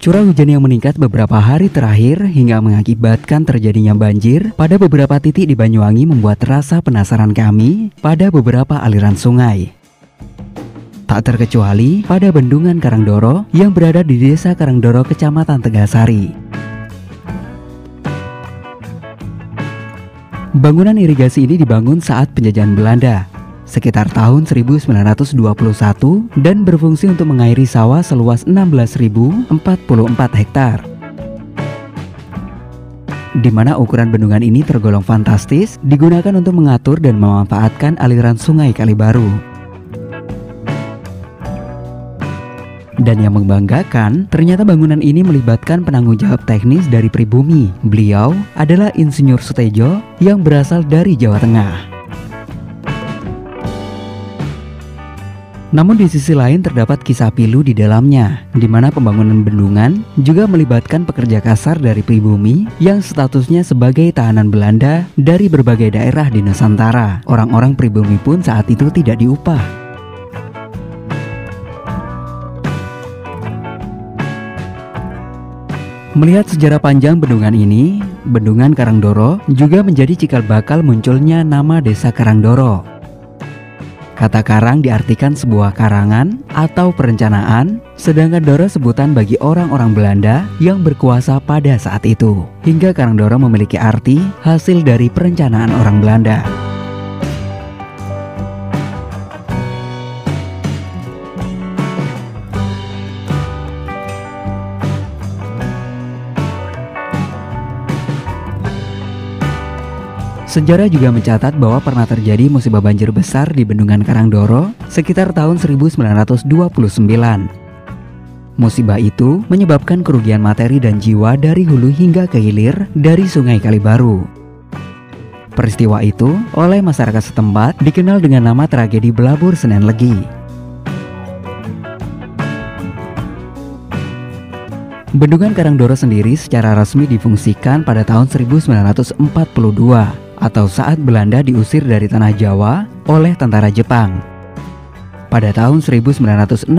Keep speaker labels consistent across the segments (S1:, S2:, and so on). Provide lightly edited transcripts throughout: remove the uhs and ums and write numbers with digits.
S1: Curah hujan yang meningkat beberapa hari terakhir hingga mengakibatkan terjadinya banjir pada beberapa titik di Banyuwangi membuat rasa penasaran kami pada beberapa aliran sungai. Tak terkecuali pada Bendungan Karangdoro yang berada di Desa Karangdoro, Kecamatan Tegasari. Bangunan irigasi ini dibangun saat penjajahan Belanda sekitar tahun 1921 dan berfungsi untuk mengairi sawah seluas 16.044 hektar. Di mana ukuran bendungan ini tergolong fantastis, digunakan untuk mengatur dan memanfaatkan aliran sungai Kalibaru. Dan yang membanggakan, ternyata bangunan ini melibatkan penanggung jawab teknis dari pribumi. Beliau adalah Insinyur Sutejo yang berasal dari Jawa Tengah. Namun di sisi lain terdapat kisah pilu di dalamnya, di mana pembangunan bendungan juga melibatkan pekerja kasar dari pribumi yang statusnya sebagai tahanan Belanda dari berbagai daerah di Nusantara. Orang-orang pribumi pun saat itu tidak diupah. Melihat sejarah panjang bendungan ini, Bendungan Karangdoro juga menjadi cikal bakal munculnya nama Desa Karangdoro. Kata karang diartikan sebuah karangan atau perencanaan, sedangkan doro sebutan bagi orang-orang Belanda yang berkuasa pada saat itu. Hingga Karangdoro memiliki arti hasil dari perencanaan orang Belanda. Sejarah juga mencatat bahwa pernah terjadi musibah banjir besar di Bendungan Karangdoro sekitar tahun 1929. Musibah itu menyebabkan kerugian materi dan jiwa dari hulu hingga ke hilir dari Sungai Kalibaru. Peristiwa itu oleh masyarakat setempat dikenal dengan nama tragedi Belabur Senen Legi. Bendungan Karangdoro sendiri secara resmi difungsikan pada tahun 1942 atau saat Belanda diusir dari tanah Jawa oleh tentara Jepang. Pada tahun 1963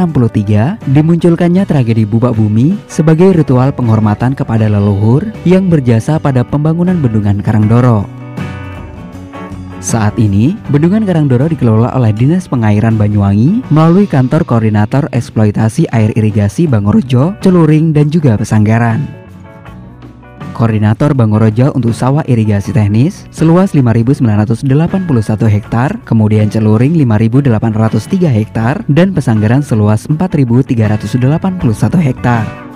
S1: dimunculkannya tragedi Bubak Bumi sebagai ritual penghormatan kepada leluhur yang berjasa pada pembangunan Bendungan Karangdoro. Saat ini, Bendungan Karangdoro dikelola oleh Dinas Pengairan Banyuwangi melalui Kantor Koordinator Eksploitasi Air Irigasi Bangorojo, Celuring, dan juga Pesanggaran. Koordinator Bangorojo untuk sawah irigasi teknis seluas 5.981 hektar, kemudian Celuring 5.803 hektar, dan Pesanggaran seluas 4.381 hektar.